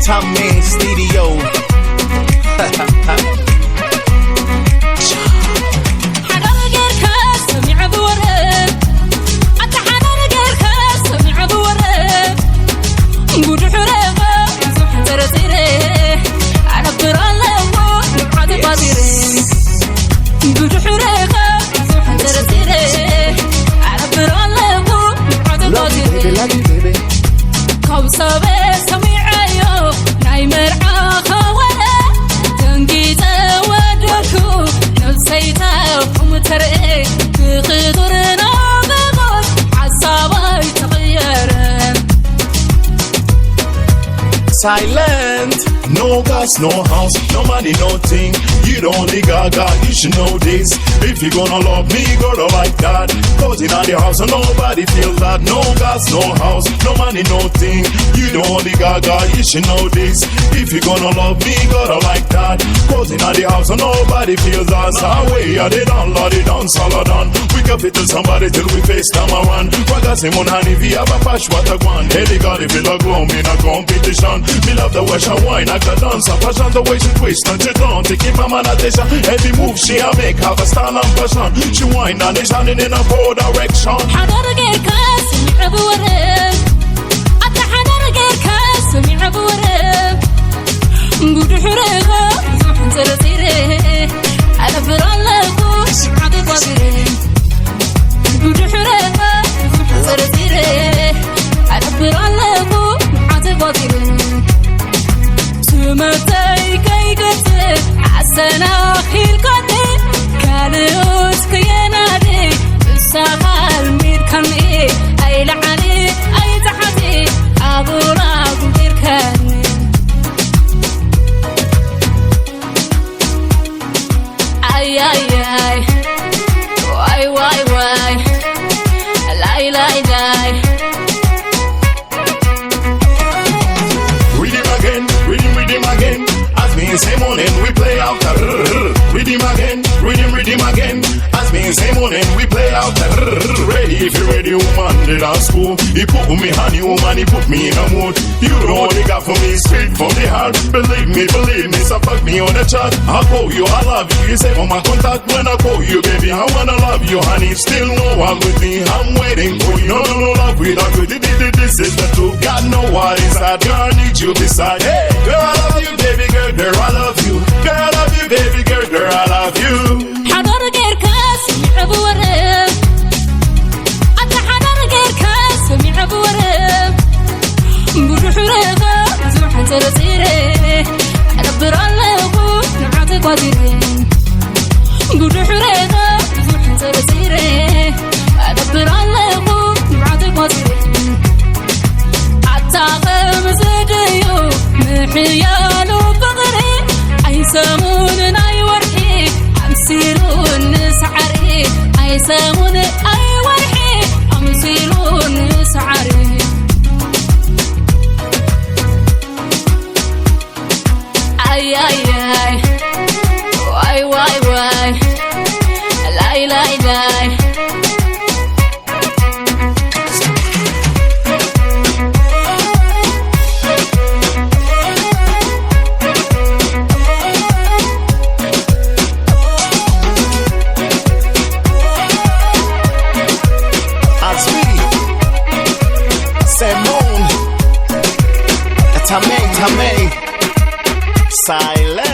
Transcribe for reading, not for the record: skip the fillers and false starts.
Tommy Studio. Silent, no gas, no house, no money, no thing. You don't need gaga, you should know this. If you gonna love me, gotta like that. Cause in the house and nobody feel that. No gas, no house, no money, no thing. You don't need gaga, you should know this. If you gonna love me, gotta like that. Cause in the house and nobody feels that. Away, I did on, Lord, it on, solid on. We can fit to somebody till we face time around. Ragazzi mon honey, vi have a pash, what I want. Hey, they got it, feel like glow, me in a competition. Me love the way she whine, I can dance. I passion the way she twist and she don't take it from an attention. Every move she a make have a style and passion. She whine and is standing in a poor direction. حضر غير كاس يلعب ورب أنت حضر غير كاس يلعب ورب نقول حرقة زوحن ترسيره على فرالكو شعب قدره نقول حرقة زوحن ترسيره على فرالكو شعب قدره سمتي كي قتل عسنا خيل قدر كالوت كينادي السغال مير كمي أي لعني أي تحتي أبونا قدر كاني أي أي أي واي واي واي لاي لاي لاي Rhythm again. As me and same morning we play out the rhythm again, rhythm again. As me and same morning we play out the ready. If you ready, woman, did I school? He put me honey, woman, he put me in a mood. You know what he got for me, straight from the heart. Believe me, so fuck me on the chat. I call you, I love you. You say on my contact when I call you, baby, I wanna love you, honey. Still no one with me, I'm waiting for you. No love without you. This is the truth. God know what inside. Girl, I need you beside. Hey, girl, I love you, baby girl, girl, I love you. Girl, I love you, baby girl, girl, I love you. حضر غير كاس يلعب ورب أنت حضر غير كاس يلعب ورب نقول حرقة زوحن ترسيره على برالكو نعطيك وزيره نقول حرقة زوحن ترسيره على برالكو نعطيك وزيره عالتاقم زديو محيالو بغري أي سامون أي ورحي أمسيلون سعري أي سامون أي ورحي أمسيلون سعري أي أي أي واي واي واي لاي لاي لاي Silent.